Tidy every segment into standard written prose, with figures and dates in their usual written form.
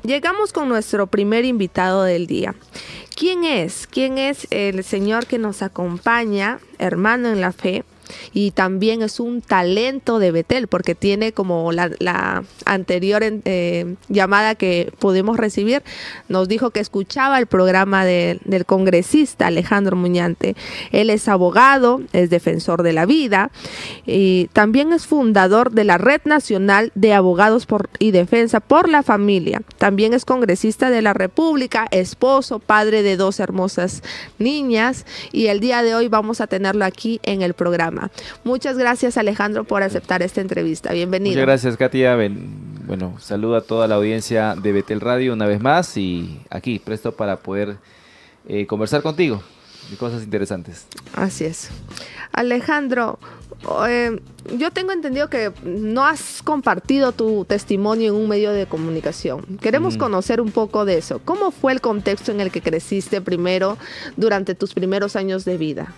Llegamos con nuestro primer invitado del día. ¿Quién es? ¿Quién es el señor que nos acompaña, hermano en la fe? Y también es un talento de Betel, porque tiene como la anterior llamada que pudimos recibir, nos dijo que escuchaba el programa del congresista Alejandro Muñante. Él es abogado, es defensor de la vida y también es fundador de la Red Nacional de Abogados y Defensa por la Familia. También es congresista de la República, esposo, padre de 2 hermosas niñas, y el día de hoy vamos a tenerlo aquí en el programa. Muchas gracias, Alejandro, por aceptar esta entrevista. Bienvenido. Muchas gracias, Katia. Bueno, saludo a toda la audiencia de Betel Radio una vez más y aquí presto para poder conversar contigo de cosas interesantes. Así es. Alejandro, yo tengo entendido que no has compartido tu testimonio en un medio de comunicación. Queremos conocer un poco de eso. ¿Cómo fue el contexto en el que creciste primero durante tus primeros años de vida?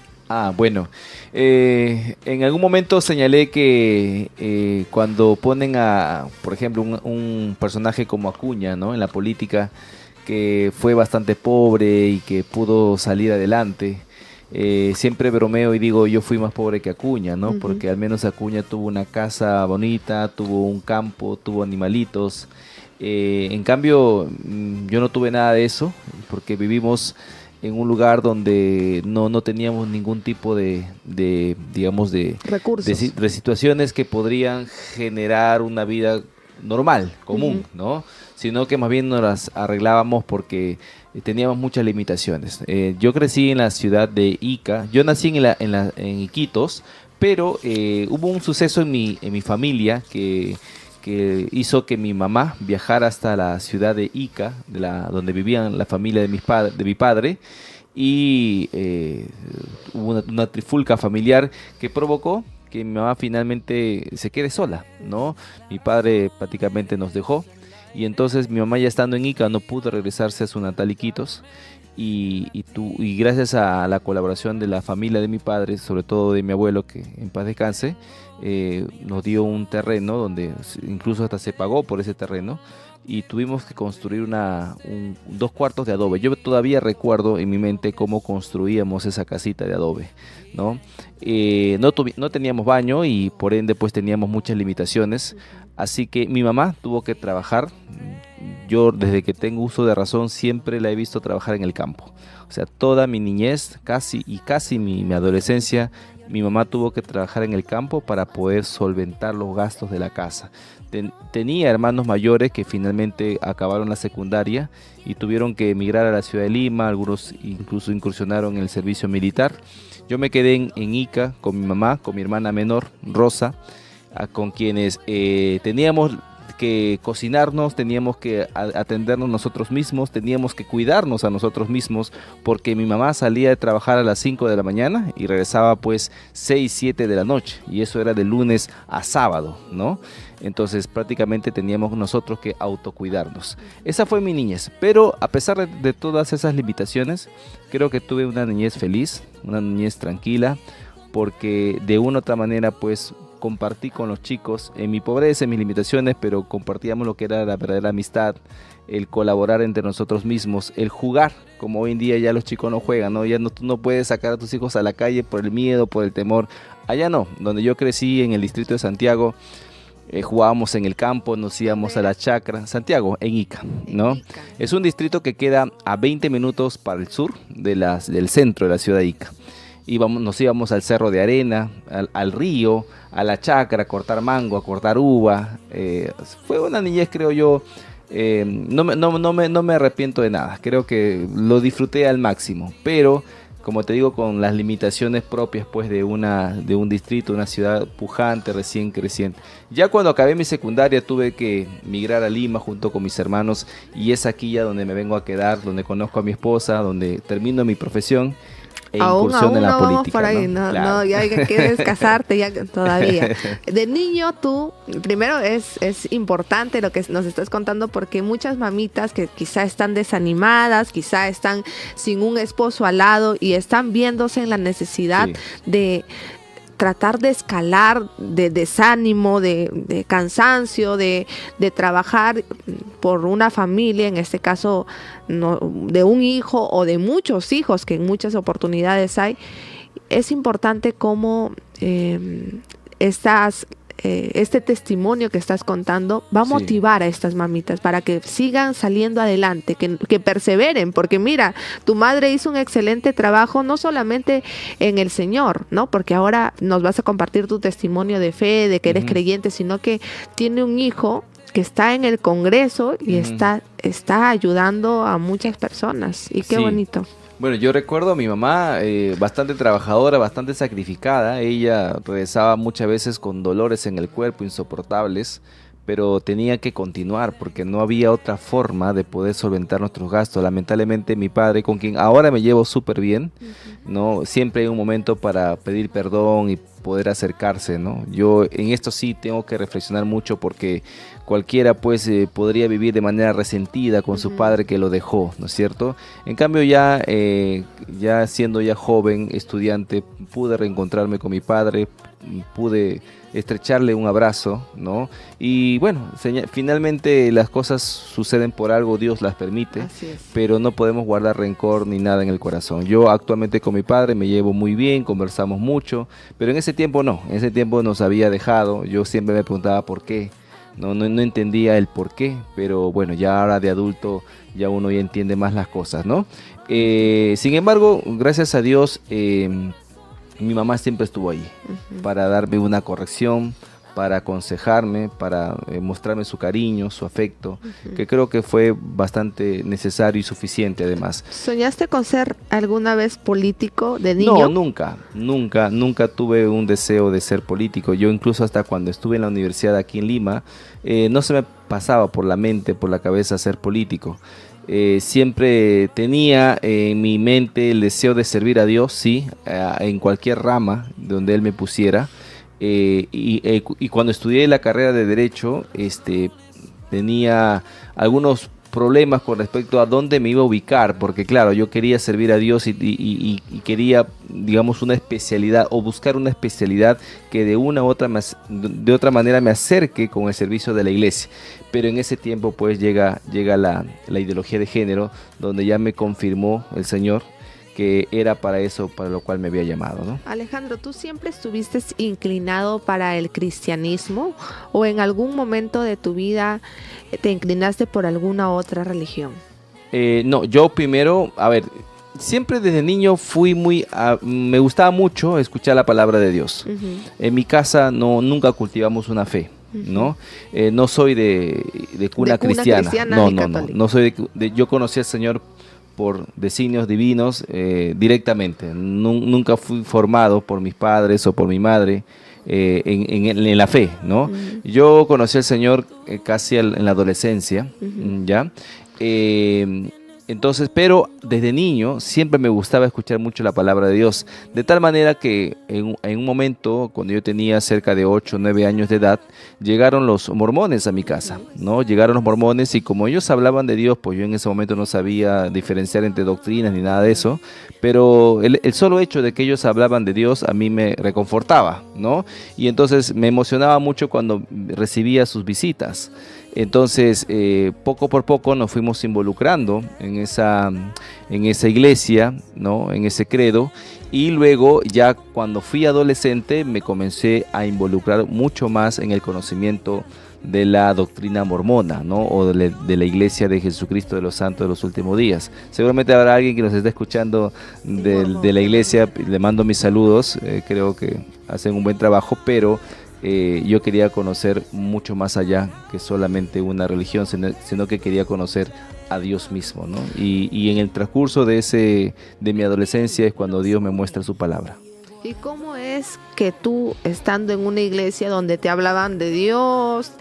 Bueno, en algún momento señalé que cuando ponen por ejemplo, un personaje como Acuña, ¿no?, en la política, que fue bastante pobre y que pudo salir adelante, siempre bromeo y digo, yo fui más pobre que Acuña, ¿no? Porque al menos Acuña tuvo una casa bonita, tuvo un campo, tuvo animalitos. En cambio, yo no tuve nada de eso, porque vivimos en un lugar donde no teníamos ningún tipo digamos, de recursos, de situaciones que podrían generar una vida normal, común, ¿no? Sino que más bien nos las arreglábamos porque teníamos muchas limitaciones. Yo crecí en la ciudad de Ica, yo nací en Iquitos, pero hubo un suceso en mi familia que hizo que mi mamá viajara hasta la ciudad de Ica, donde vivían la familia de mi padre, y hubo una trifulca familiar que provocó que mi mamá finalmente se quede sola, ¿no? Mi padre prácticamente nos dejó, y entonces mi mamá, ya estando en Ica, no pudo regresarse a su natal Iquitos, y gracias a la colaboración de la familia de mi padre, sobre todo de mi abuelo, que en paz descanse, nos dio un terreno donde incluso hasta se pagó por ese terreno, y tuvimos que construir 2 cuartos de adobe. Yo todavía recuerdo en mi mente cómo construíamos esa casita de adobe, ¿no? No teníamos baño y por ende pues teníamos muchas limitaciones, así que mi mamá tuvo que trabajar. Yo desde que tengo uso de razón siempre la he visto trabajar en el campo. O sea, toda mi niñez, casi mi adolescencia, mi mamá tuvo que trabajar en el campo para poder solventar los gastos de la casa. Tenía hermanos mayores que finalmente acabaron la secundaria y tuvieron que emigrar a la ciudad de Lima, algunos incluso incursionaron en el servicio militar. Yo me quedé en Ica con mi mamá, con mi hermana menor, Rosa, con quienes teníamos que cocinarnos, teníamos que atendernos nosotros mismos, teníamos que cuidarnos a nosotros mismos, porque mi mamá salía de trabajar a las 5 de la mañana y regresaba pues 6, 7 de la noche, y eso era de lunes a sábado, ¿no? Entonces prácticamente teníamos nosotros que autocuidarnos. Esa fue mi niñez, pero a pesar de todas esas limitaciones, creo que tuve una niñez feliz, una niñez tranquila, porque de una u otra manera pues compartí con los chicos en mi pobreza, en mis limitaciones, pero compartíamos lo que era la verdadera amistad, el colaborar entre nosotros mismos, el jugar, como hoy en día ya los chicos no juegan, ¿no? Ya tú no puedes sacar a tus hijos a la calle por el miedo, por el temor. Allá no, donde yo crecí en el distrito de Santiago, jugábamos en el campo, nos íbamos a la chacra, Santiago, en Ica, ¿no? Es un distrito que queda a 20 minutos para el sur del centro de la ciudad de Ica. Nos íbamos al Cerro de Arena, al río, a la chacra, a cortar mango, a cortar uva. Fue una niñez, creo yo, no me arrepiento de nada. Creo que lo disfruté al máximo, pero como te digo, con las limitaciones propias pues de un distrito, una ciudad pujante, recién creciente. Ya cuando acabé mi secundaria tuve que migrar a Lima junto con mis hermanos, y es aquí ya donde me vengo a quedar, donde conozco a mi esposa, donde termino mi profesión e incursión en la política. Vamos por ahí, ¿no? Claro. No, ya que quieres casarte ya todavía. De niño tú, primero es importante lo que nos estás contando, porque muchas mamitas que quizá están desanimadas, quizá están sin un esposo al lado y están viéndose en la necesidad de tratar de escalar de desánimo, de cansancio, de trabajar por una familia, en este caso no, de un hijo o de muchos hijos, que en muchas oportunidades hay, es importante cómo este testimonio que estás contando va a motivar a estas mamitas para que sigan saliendo adelante, que perseveren, porque mira, tu madre hizo un excelente trabajo, no solamente en el Señor, ¿no? Porque ahora nos vas a compartir tu testimonio de fe, de que eres creyente, sino que tiene un hijo que está en el Congreso y está ayudando a muchas personas. Y qué bonito. Bueno, yo recuerdo a mi mamá bastante trabajadora, bastante sacrificada. Ella regresaba muchas veces con dolores en el cuerpo insoportables, pero tenía que continuar porque no había otra forma de poder solventar nuestros gastos. Lamentablemente mi padre, con quien ahora me llevo súper bien, ¿no? Siempre hay un momento para pedir perdón y poder acercarse, ¿no? Yo en esto sí tengo que reflexionar mucho porque cualquiera pues podría vivir de manera resentida con su padre que lo dejó, ¿no es cierto? En cambio ya siendo ya joven, estudiante, pude reencontrarme con mi padre, pude estrecharle un abrazo, ¿no? Y bueno, finalmente las cosas suceden por algo, Dios las permite, pero no podemos guardar rencor ni nada en el corazón. Yo actualmente con mi padre me llevo muy bien, conversamos mucho, pero en ese tiempo no, en ese tiempo nos había dejado, yo siempre me preguntaba por qué. No entendía el por qué, pero bueno, ya ahora de adulto ya uno ya entiende más las cosas, ¿no? Sin embargo, gracias a Dios, mi mamá siempre estuvo ahí para darme una corrección, para aconsejarme, para mostrarme su cariño, su afecto, que creo que fue bastante necesario y suficiente además. ¿Soñaste con ser alguna vez político de niño? No, nunca tuve un deseo de ser político. Yo incluso hasta cuando estuve en la universidad aquí en Lima, no se me pasaba por la mente, por la cabeza ser político. Siempre tenía en mi mente el deseo de servir a Dios, sí, en cualquier rama donde Él me pusiera. Y cuando estudié la carrera de Derecho, tenía algunos problemas con respecto a dónde me iba a ubicar, porque claro, yo quería servir a Dios y quería, digamos, una especialidad o buscar una especialidad que de otra manera me acerque con el servicio de la iglesia. Pero en ese tiempo pues llega la ideología de género, donde ya me confirmó el Señor que era para eso, para lo cual me había llamado, ¿no? Alejandro, ¿tú siempre estuviste inclinado para el cristianismo o en algún momento de tu vida te inclinaste por alguna otra religión? No, yo primero, siempre desde niño me gustaba mucho escuchar la palabra de Dios. En mi casa nunca cultivamos una fe, ¿no? No soy de cuna cristiana. No soy yo conocí al Señor por designios divinos directamente. Nunca fui formado por mis padres o por mi madre en la fe, ¿no? Yo conocí al Señor casi en la adolescencia, ¿ya? Entonces, pero desde niño siempre me gustaba escuchar mucho la palabra de Dios, de tal manera que en un momento, cuando yo tenía cerca de 8 o 9 años de edad, llegaron los mormones a mi casa, ¿no? Llegaron los mormones y como ellos hablaban de Dios, pues yo en ese momento no sabía diferenciar entre doctrinas ni nada de eso, pero el solo hecho de que ellos hablaban de Dios a mí me reconfortaba, ¿no? Y entonces me emocionaba mucho cuando recibía sus visitas. Entonces, poco por poco nos fuimos involucrando en esa iglesia, ¿no? En ese credo. Y luego, ya cuando fui adolescente, me comencé a involucrar mucho más en el conocimiento de la doctrina mormona, ¿no? O de la Iglesia de Jesucristo de los Santos de los Últimos Días. Seguramente habrá alguien que nos esté escuchando de la iglesia. Le mando mis saludos. Creo que hacen un buen trabajo, pero yo quería conocer mucho más allá que solamente una religión, sino que quería conocer a Dios mismo, ¿no? Y en el transcurso de mi adolescencia es cuando Dios me muestra su palabra. ¿Y cómo es que tú, estando en una iglesia donde te hablaban de Dios,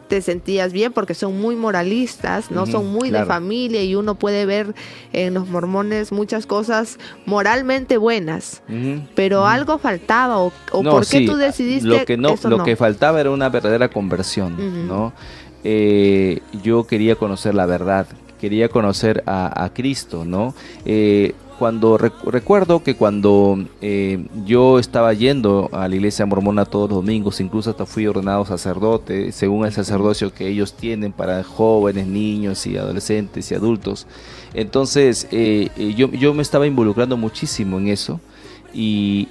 te sentías bien? Porque son muy moralistas, ¿no? Son muy de familia y uno puede ver en los mormones muchas cosas moralmente buenas, pero algo faltaba o no, ¿por qué tú decidiste lo que faltaba era una verdadera conversión, ¿no? Yo quería conocer la verdad, quería conocer a Cristo, ¿no? recuerdo que cuando yo estaba yendo a la iglesia mormona todos los domingos, incluso hasta fui ordenado sacerdote, según el sacerdocio que ellos tienen para jóvenes, niños y adolescentes y adultos. Entonces yo me estaba involucrando muchísimo en eso y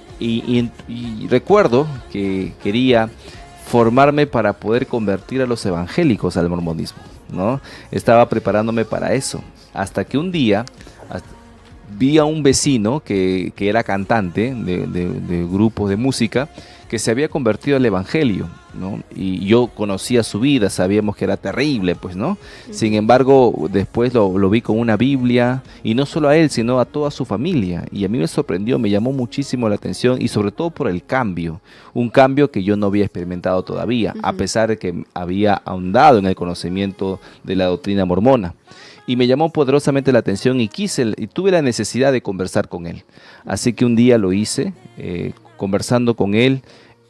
recuerdo que quería formarme para poder convertir a los evangélicos al mormonismo, ¿no? Estaba preparándome para eso, hasta que un día vi a un vecino que era cantante de grupos de música, que se había convertido al evangelio, ¿no? Y yo conocía su vida, sabíamos que era terrible, pues, ¿no? Sin embargo, después lo vi con una Biblia, y no solo a él, sino a toda su familia. Y a mí me sorprendió, me llamó muchísimo la atención, y sobre todo por el cambio, un cambio que yo no había experimentado todavía, a pesar de que había ahondado en el conocimiento de la doctrina mormona. Y me llamó poderosamente la atención y tuve la necesidad de conversar con él. Así que un día lo hice, conversando con él.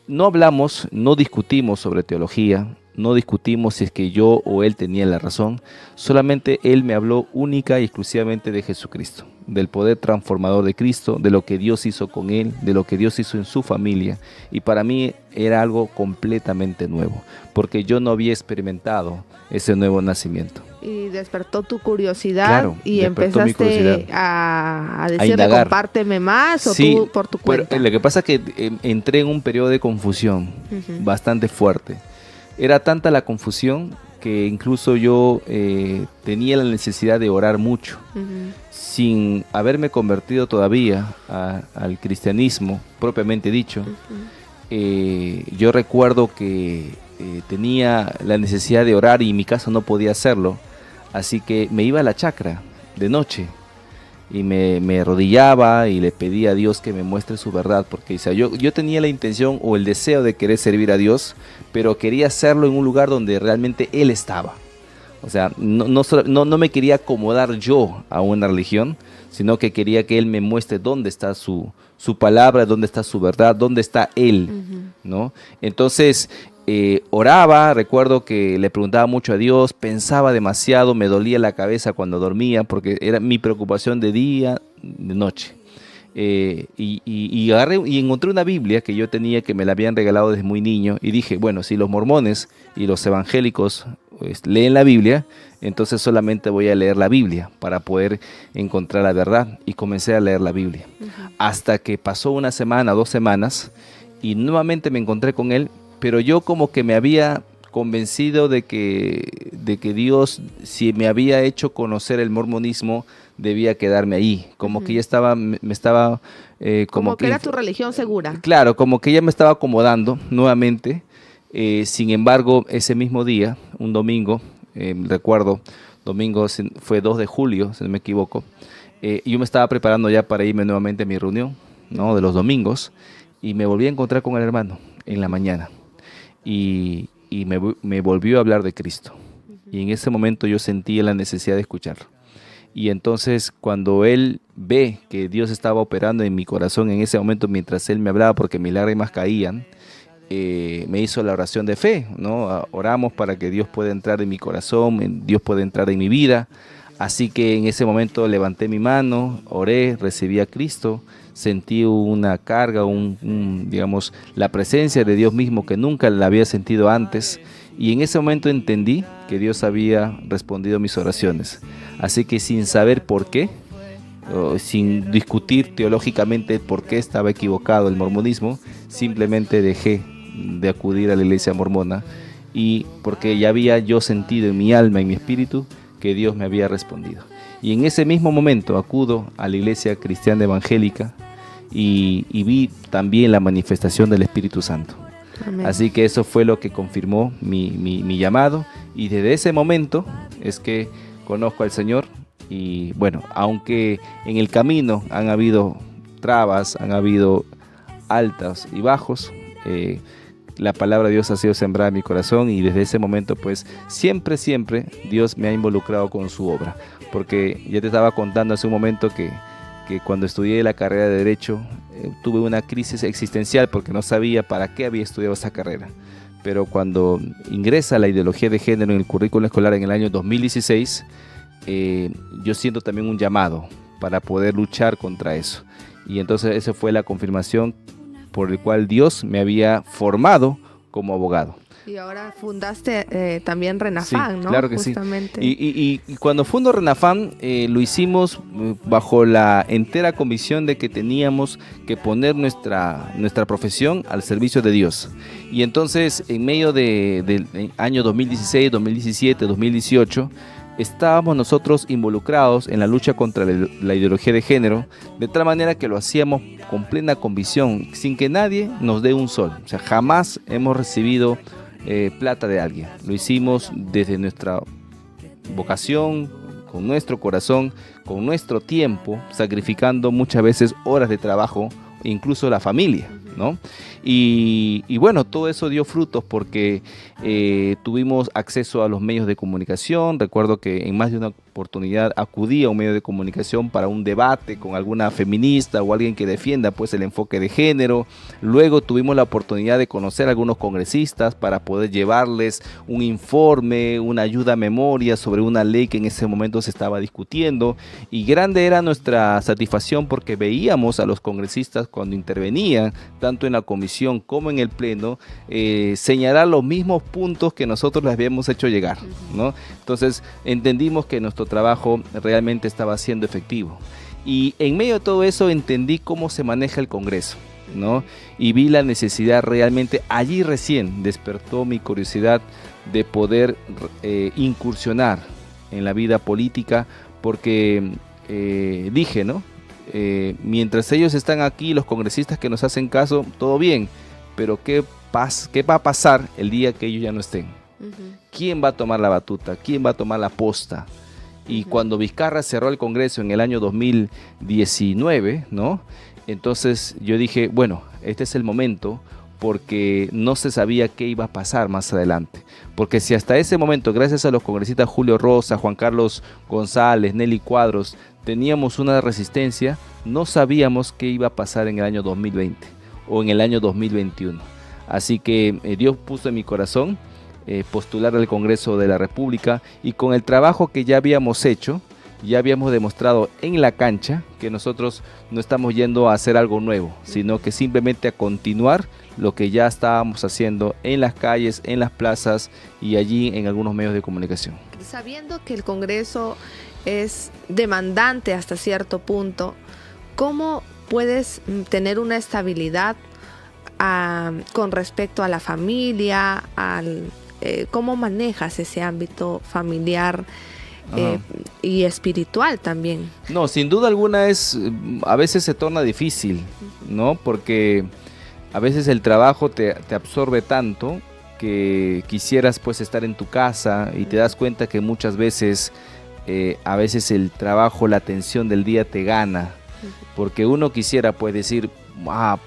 No hablamos, no discutimos sobre teología, no discutimos si es que yo o él tenía la razón. Solamente él me habló única y exclusivamente de Jesucristo, del poder transformador de Cristo, de lo que Dios hizo con él, de lo que Dios hizo en su familia. Y para mí era algo completamente nuevo, porque yo no había experimentado ese nuevo nacimiento. Y despertó tu curiosidad, claro, y empezaste a decirle, compárteme más, o sí, tú por tu cuenta. Pero lo que pasa es que entré en un periodo de confusión bastante fuerte. Era tanta la confusión que incluso yo tenía la necesidad de orar mucho, sin haberme convertido todavía al cristianismo propiamente dicho. Yo recuerdo que tenía la necesidad de orar y en mi casa no podía hacerlo, así que me iba a la chacra de noche y me arrodillaba y le pedía a Dios que me muestre su verdad, porque o sea, yo tenía la intención o el deseo de querer servir a Dios, pero quería hacerlo en un lugar donde realmente Él estaba. O sea, no me quería acomodar yo a una religión, sino que quería que Él me muestre dónde está su palabra, dónde está su verdad, dónde está Él, ¿no? Entonces oraba, recuerdo que le preguntaba mucho a Dios, pensaba demasiado, me dolía la cabeza cuando dormía, porque era mi preocupación de día, de noche. Agarré y encontré una Biblia que yo tenía, que me la habían regalado desde muy niño, y dije, bueno, si los mormones y los evangélicos leen la Biblia, entonces solamente voy a leer la Biblia para poder encontrar la verdad. Y comencé a leer la Biblia. Hasta que pasó una semana, 2 semanas, y nuevamente me encontré con él, pero yo como que me había convencido de que Dios, si me había hecho conocer el mormonismo, debía quedarme ahí. Como que ya estaba, me estaba... como que era tu religión segura. Claro, como que ya me estaba acomodando nuevamente. Sin embargo, ese mismo día, un domingo, recuerdo, domingo fue 2 de julio, si no me equivoco, yo me estaba preparando ya para irme nuevamente a mi reunión, ¿no?, de los domingos, y me volví a encontrar con el hermano en la mañana. Y me volvió a hablar de Cristo. Y en ese momento yo sentí la necesidad de escucharlo. Y entonces cuando él ve que Dios estaba operando en mi corazón en ese momento mientras él me hablaba, porque mis lágrimas caían, me hizo la oración de fe, ¿no? Oramos para que Dios pueda entrar en mi corazón, Dios pueda entrar en mi vida. Así que en ese momento levanté mi mano, oré, recibí a Cristo, sentí una carga, digamos, la presencia de Dios mismo que nunca la había sentido antes. Y en ese momento entendí que Dios había respondido mis oraciones. Así que sin saber por qué, sin discutir teológicamente por qué estaba equivocado el mormonismo, simplemente dejé de acudir a la iglesia mormona, y porque ya había yo sentido en mi alma, en mi espíritu, que Dios me había respondido. Y en ese mismo momento acudo a la iglesia cristiana evangélica y vi también la manifestación del Espíritu Santo. Amén. Así que eso fue lo que confirmó mi llamado, y desde ese momento es que conozco al Señor. Y bueno, aunque en el camino han habido trabas, han habido altos y bajos, la palabra de Dios ha sido sembrada en mi corazón, y desde ese momento pues siempre Dios me ha involucrado con su obra. Porque ya te estaba contando hace un momento que cuando estudié la carrera de Derecho tuve una crisis existencial porque no sabía para qué había estudiado esa carrera. Pero cuando ingresa la ideología de género en el currículo escolar en el año 2016, yo siento también un llamado para poder luchar contra eso. Y entonces esa fue la confirmación por el cual Dios me había formado como abogado. Y ahora fundaste también RENAFAN, sí, ¿no? Claro que Justamente. sí. Y cuando fundo RENAFAN, lo hicimos bajo la entera convicción de que teníamos que poner nuestra profesión al servicio de Dios. Y entonces, en medio del año 2016, 2017, 2018, estábamos nosotros involucrados en la lucha contra la ideología de género, de tal manera que lo hacíamos con plena convicción, sin que nadie nos dé un sol. O sea, jamás hemos recibido plata de alguien. Lo hicimos desde nuestra vocación, con nuestro corazón, con nuestro tiempo, sacrificando muchas veces horas de trabajo, incluso la familia, ¿no? Y bueno, todo eso dio frutos porque tuvimos acceso a los medios de comunicación. Recuerdo que en más de una oportunidad acudí a un medio de comunicación para un debate con alguna feminista o alguien que defienda pues el enfoque de género. Luego tuvimos la oportunidad de conocer a algunos congresistas para poder llevarles un informe, una ayuda a memoria sobre una ley que en ese momento se estaba discutiendo, y grande era nuestra satisfacción porque veíamos a los congresistas cuando intervenían, tanto en la comisión como en el pleno, señalar los mismos puntos que nosotros les habíamos hecho llegar, ¿no? Entonces entendimos que nuestro trabajo realmente estaba siendo efectivo, y en medio de todo eso entendí cómo se maneja el Congreso, ¿no? Y vi la necesidad realmente, allí recién despertó mi curiosidad de poder incursionar en la vida política, porque dije, ¿no? Mientras ellos están aquí, los congresistas que nos hacen caso, todo bien, pero ¿qué va a pasar el día que ellos ya no estén? ¿Quién va a tomar la batuta? ¿Quién va a tomar la posta? Y cuando Vizcarra cerró el Congreso en el año 2019, ¿no? Entonces yo dije, bueno, este es el momento, porque no se sabía qué iba a pasar más adelante. Porque si hasta ese momento, gracias a los congresistas Julio Rosa, Juan Carlos González, Nelly Cuadros, teníamos una resistencia, no sabíamos qué iba a pasar en el año 2020 o en el año 2021. Así que Dios puso en mi corazón postular al Congreso de la República, y con el trabajo que ya habíamos hecho, ya habíamos demostrado en la cancha que nosotros no estamos yendo a hacer algo nuevo, sino que simplemente a continuar lo que ya estábamos haciendo en las calles, en las plazas y allí en algunos medios de comunicación. Sabiendo que el Congreso es demandante hasta cierto punto, ¿cómo puedes tener una estabilidad con respecto a la familia, cómo manejas ese ámbito familiar y espiritual también? No, sin duda alguna a veces se torna difícil, ¿no? Porque a veces el trabajo te absorbe tanto que quisieras pues estar en tu casa, y te das cuenta que muchas veces a veces el trabajo, la tensión del día te gana, porque uno quisiera pues decir,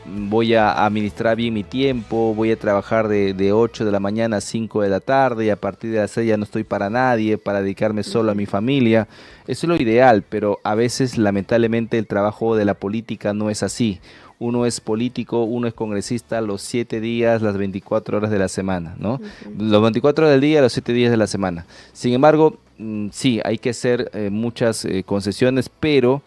voy a administrar bien mi tiempo, voy a trabajar de 8 de la mañana a 5 de la tarde, y a partir de las 6 ya no estoy para nadie, para dedicarme solo a mi familia. Eso es lo ideal, pero a veces lamentablemente el trabajo de la política no es así. Uno es político, uno es congresista los 7 días, las 24 horas de la semana, ¿no? Los 24 horas del día, los 7 días de la semana. Sin embargo, sí, hay que hacer muchas concesiones, pero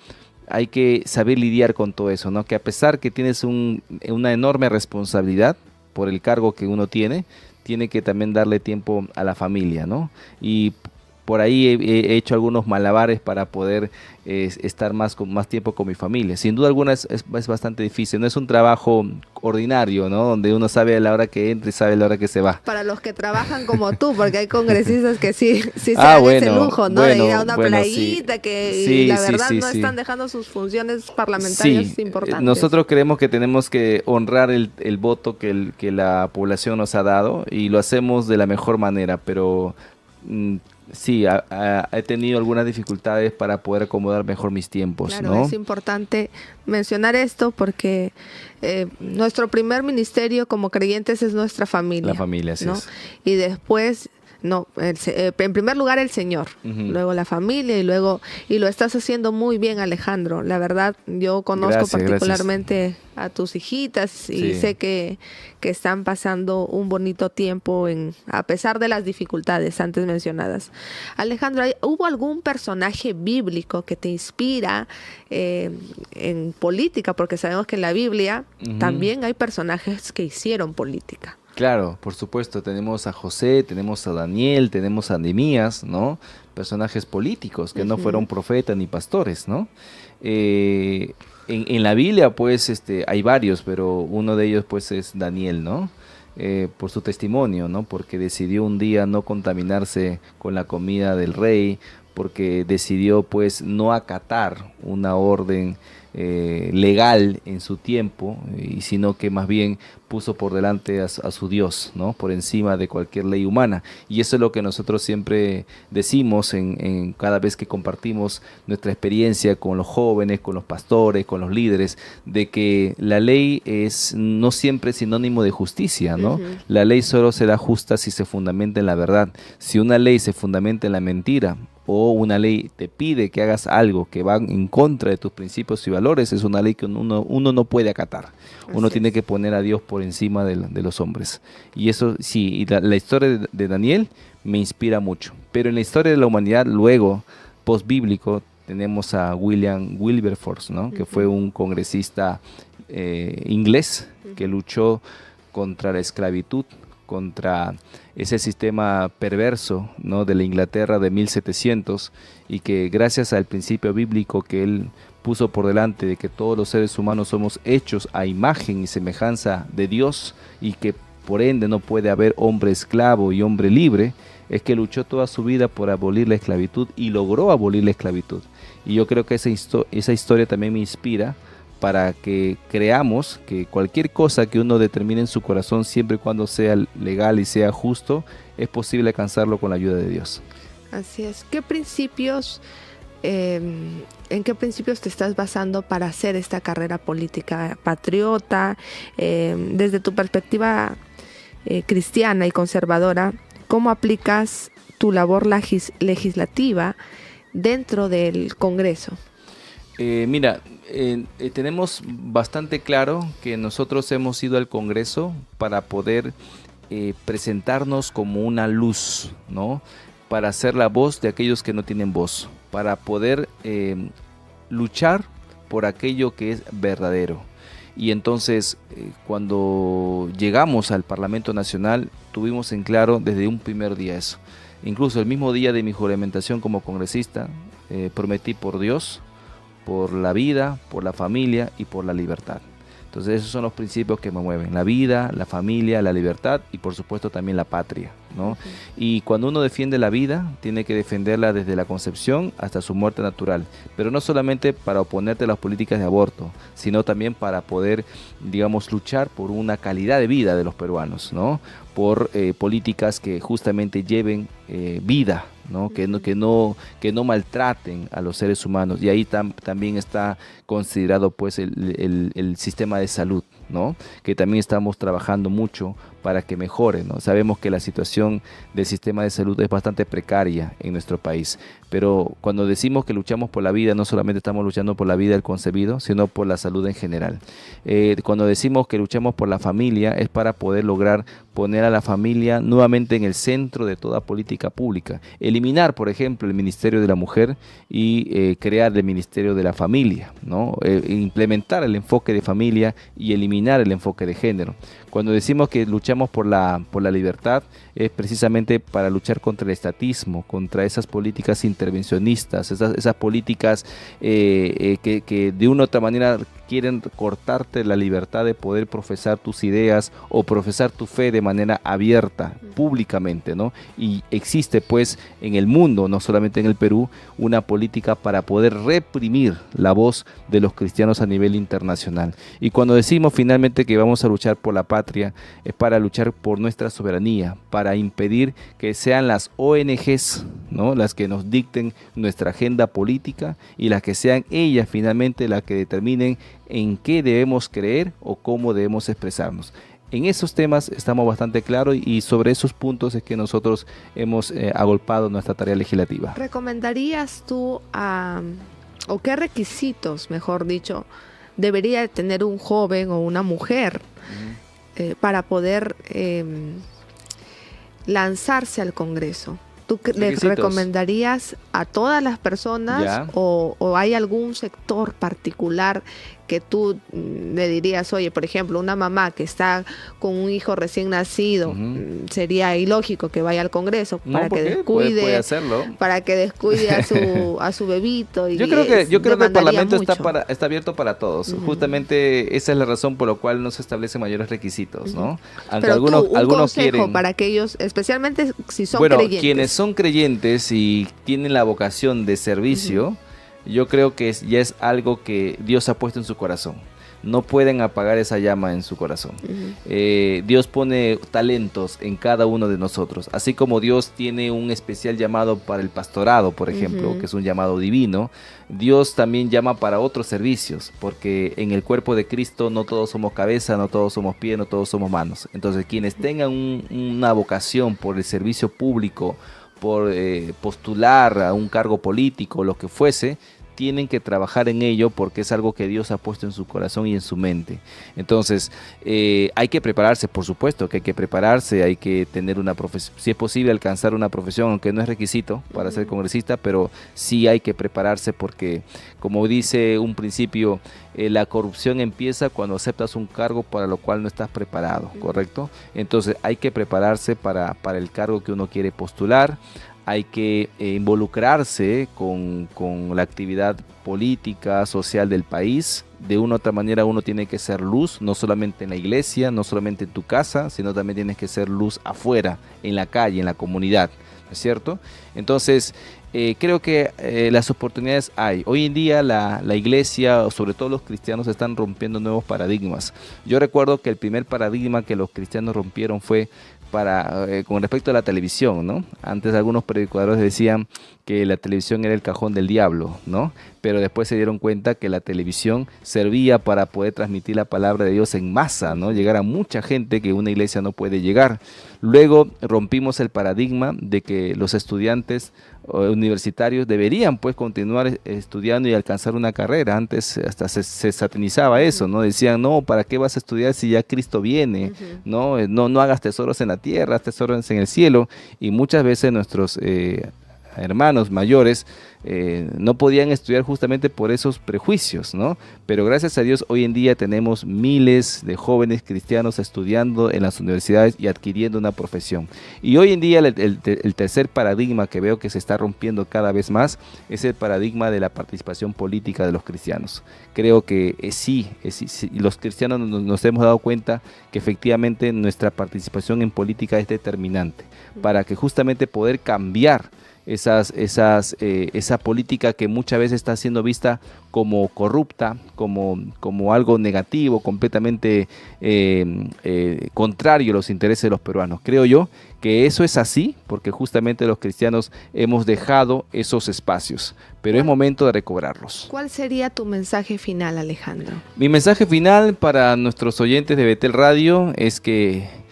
hay que saber lidiar con todo eso, ¿no? Que a pesar que tienes una enorme responsabilidad por el cargo que uno tiene que también darle tiempo a la familia, ¿no? Y por ahí he hecho algunos malabares para poder estar más tiempo con mi familia. Sin duda alguna es bastante difícil, no es un trabajo ordinario, ¿no? Donde uno sabe a la hora que entra y sabe a la hora que se va. Para los que trabajan como tú, porque hay congresistas que sí se dan ese lujo, ¿no? De ir a una playita, sí. Y la verdad no están dejando sus funciones parlamentarias importantes. Nosotros creemos que tenemos que honrar el voto que la población nos ha dado, y lo hacemos de la mejor manera, pero sí, he tenido algunas dificultades para poder acomodar mejor mis tiempos. Claro, ¿no? Es importante mencionar esto porque nuestro primer ministerio como creyentes es nuestra familia. La familia, así ¿no? es. Y después No, en primer lugar el Señor, luego la familia y lo estás haciendo muy bien, Alejandro. La verdad, yo conozco particularmente a tus hijitas y sé que están pasando un bonito tiempo a pesar de las dificultades antes mencionadas. Alejandro, ¿hubo algún personaje bíblico que te inspira en política? Porque sabemos que en la Biblia también hay personajes que hicieron política. Claro, por supuesto, tenemos a José, tenemos a Daniel, tenemos a Nehemías, ¿no? Personajes políticos que no fueron profetas ni pastores, ¿no? En la Biblia, pues, hay varios, pero uno de ellos, pues, es Daniel, ¿no? Por su testimonio, ¿no? Porque decidió un día no contaminarse con la comida del rey, porque decidió, pues, no acatar una orden legal en su tiempo, y sino que más bien puso por delante a su Dios, ¿no? Por encima de cualquier ley humana. Y eso es lo que nosotros siempre decimos en cada vez que compartimos nuestra experiencia con los jóvenes, con los pastores, con los líderes, de que la ley es no siempre sinónimo de justicia, ¿no? La ley solo será justa si se fundamenta en la verdad. Si una ley se fundamenta en la mentira, o una ley te pide que hagas algo que va en contra de tus principios y valores, es una ley que uno no puede acatar. Uno tiene que poner a Dios por encima de los hombres. Y eso sí, y la historia de Daniel me inspira mucho. Pero en la historia de la humanidad, luego, post-bíblico, tenemos a William Wilberforce, ¿no? Que fue un congresista inglés que luchó contra la esclavitud, contra ese sistema perverso, ¿no? De la Inglaterra de 1700, y que gracias al principio bíblico que él puso por delante de que todos los seres humanos somos hechos a imagen y semejanza de Dios, y que por ende no puede haber hombre esclavo y hombre libre, es que luchó toda su vida por abolir la esclavitud y logró abolir la esclavitud. Y yo creo que esa historia también me inspira para que creamos que cualquier cosa que uno determine en su corazón, siempre y cuando sea legal y sea justo, es posible alcanzarlo con la ayuda de Dios. Así es. ¿En qué principios te estás basando para hacer esta carrera política patriota? Desde tu perspectiva cristiana y conservadora, ¿cómo aplicas tu labor legislativa dentro del Congreso? Mira, tenemos bastante claro que nosotros hemos ido al Congreso para poder presentarnos como una luz, ¿no? Para ser la voz de aquellos que no tienen voz, para poder luchar por aquello que es verdadero. Y entonces, cuando llegamos al Parlamento Nacional, tuvimos en claro desde un primer día eso. Incluso el mismo día de mi juramentación como congresista, prometí por Dios, por la vida, por la familia y por la libertad. Entonces esos son los principios que me mueven: la vida, la familia, la libertad y por supuesto también la patria, ¿no? Y cuando uno defiende la vida, tiene que defenderla desde la concepción hasta su muerte natural, pero no solamente para oponerte a las políticas de aborto, sino también para poder, digamos, luchar por una calidad de vida de los peruanos, ¿no? Por políticas que justamente lleven vida, ¿no? Que no maltraten a los seres humanos. Y ahí también está considerado, pues, el sistema de salud, ¿no? Que también estamos trabajando mucho para que mejore, ¿no? Sabemos que la situación del sistema de salud es bastante precaria en nuestro país, pero cuando decimos que luchamos por la vida, no solamente estamos luchando por la vida del concebido, sino por la salud en general. Cuando decimos que luchamos por la familia, es para poder lograr poner a la familia nuevamente en el centro de toda política pública. Eliminar, por ejemplo, el Ministerio de la Mujer y crear el Ministerio de la Familia, ¿no? Implementar el enfoque de familia y eliminar el enfoque de género. Cuando decimos que luchamos por la libertad, es precisamente para luchar contra el estatismo, contra esas políticas intervencionistas, esas políticas que de una u otra manera quieren cortarte la libertad de poder profesar tus ideas o profesar tu fe de manera abierta, públicamente, ¿no? Y existe, pues, en el mundo, no solamente en el Perú, una política para poder reprimir la voz de los cristianos a nivel internacional. Y cuando decimos finalmente que vamos a luchar por la patria, es para luchar por nuestra soberanía, para impedir que sean las ONGs, ¿no?, las que nos dicten nuestra agenda política y las que sean ellas finalmente las que determinen en qué debemos creer o cómo debemos expresarnos. en esos temas estamos bastante claros y sobre esos puntos es que nosotros hemos agolpado nuestra tarea legislativa. ¿Recomendarías tú o qué requisitos, mejor dicho, debería tener un joven o una mujer para poder lanzarse al Congreso? ¿Tú les recomendarías a todas las personas o hay algún sector particular que tú le dirías, oye, por ejemplo, una mamá que está con un hijo recién nacido, sería ilógico que vaya al Congreso para que descuide, puede hacerlo, para que descuide a su bebito? Y yo creo que el Parlamento está abierto para todos. Justamente esa es la razón por la cual no se establecen mayores requisitos, ¿no? Aunque pero algunos quieren, para aquellos, especialmente si son creyentes. Quienes son creyentes y tienen la vocación de servicio, yo creo que ya es algo que Dios ha puesto en su corazón. No pueden apagar esa llama en su corazón. Dios pone talentos en cada uno de nosotros. Así como Dios tiene un especial llamado para el pastorado, por ejemplo, que es un llamado divino, Dios también llama para otros servicios, porque en el cuerpo de Cristo no todos somos cabeza, no todos somos pie, no todos somos manos. Entonces, quienes tengan una vocación por el servicio público, por postular a un cargo político, lo que fuese, tienen que trabajar en ello porque es algo que Dios ha puesto en su corazón y en su mente. Entonces, hay que prepararse, por supuesto que hay que prepararse, hay que tener una profesión, si es posible alcanzar una profesión, aunque no es requisito para ser congresista, pero sí hay que prepararse porque, como dice un principio, la corrupción empieza cuando aceptas un cargo para lo cual no estás preparado, ¿correcto? Entonces, hay que prepararse para el cargo que uno quiere postular. Hay que involucrarse con la actividad política, social del país. De una u otra manera uno tiene que ser luz, no solamente en la iglesia, no solamente en tu casa, sino también tienes que ser luz afuera, en la calle, en la comunidad, ¿no es cierto? Entonces, creo que las oportunidades hay. Hoy en día la iglesia, sobre todo los cristianos, están rompiendo nuevos paradigmas. Yo recuerdo que el primer paradigma que los cristianos rompieron fue con respecto a la televisión, ¿no? Antes algunos predicadores decían que la televisión era el cajón del diablo, ¿no? Pero después se dieron cuenta que la televisión servía para poder transmitir la palabra de Dios en masa, ¿no? Llegar a mucha gente que una iglesia no puede llegar. Luego rompimos el paradigma de que los estudiantes universitarios deberían pues continuar estudiando y alcanzar una carrera. Antes hasta se satanizaba eso, ¿no? Decían, no, ¿para qué vas a estudiar si ya Cristo viene? No hagas tesoros en la tierra, haz tesoros en el cielo. Y muchas veces nuestros hermanos mayores no podían estudiar justamente por esos prejuicios, ¿no? Pero gracias a Dios hoy en día tenemos miles de jóvenes cristianos estudiando en las universidades y adquiriendo una profesión. Y hoy en día el tercer paradigma que veo que se está rompiendo cada vez más es el paradigma de la participación política de los cristianos. Creo que sí, los cristianos nos hemos dado cuenta que efectivamente nuestra participación en política es determinante para que justamente poder cambiar esa política que muchas veces está siendo vista como corrupta, como algo negativo, completamente contrario a los intereses de los peruanos. Creo yo que eso es así porque justamente los cristianos hemos dejado esos espacios, pero es momento de recobrarlos. ¿Cuál sería tu mensaje final, Alejandro? Mi mensaje final para nuestros oyentes de Betel Radio es que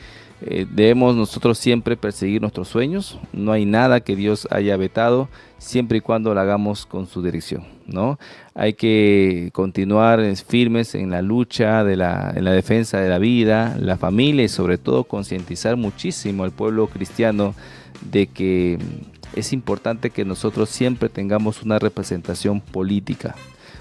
debemos nosotros siempre perseguir nuestros sueños. No hay nada que Dios haya vetado siempre y cuando lo hagamos con su dirección, ¿no? Hay que continuar firmes en la lucha en la defensa de la vida, la familia y sobre todo concientizar muchísimo al pueblo cristiano de que es importante que nosotros siempre tengamos una representación política.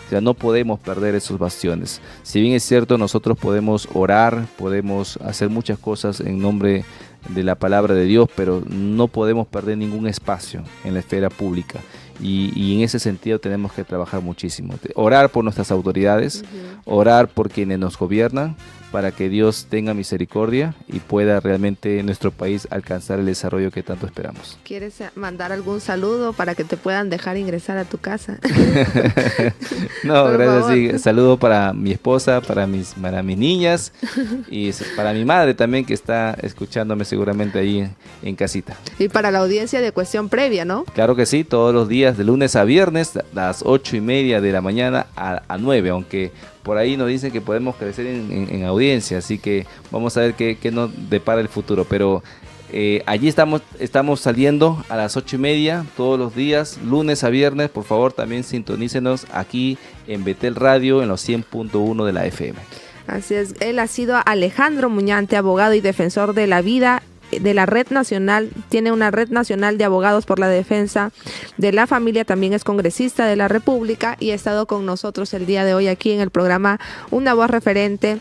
O sea, no podemos perder esos bastiones. Si bien es cierto, nosotros podemos orar, podemos hacer muchas cosas en nombre de la palabra de Dios, pero no podemos perder ningún espacio en la esfera pública. Y en ese sentido tenemos que trabajar muchísimo. Orar por nuestras autoridades, orar por quienes nos gobiernan, para que Dios tenga misericordia y pueda realmente en nuestro país alcanzar el desarrollo que tanto esperamos. ¿Quieres mandar algún saludo para que te puedan dejar ingresar a tu casa? No, por gracias. Sí. Saludo para mi esposa, para mis niñas y para mi madre también que está escuchándome seguramente ahí en casita. Y para la audiencia de Cuestión Previa, ¿no? Claro que sí, todos los días de lunes a viernes, a las 8:30 de la mañana a 9, aunque por ahí nos dicen que podemos crecer en audiencia, así que vamos a ver qué nos depara el futuro, pero allí estamos saliendo a las 8:30 todos los días, lunes a viernes. Por favor, también sintonícenos aquí en Betel Radio en los 100.1 de la FM. Así es, él ha sido Alejandro Muñante, abogado y defensor de la vida de la Red Nacional, tiene una Red Nacional de Abogados por la Defensa de la Familia, también es congresista de la República y ha estado con nosotros el día de hoy aquí en el programa Una Voz Referente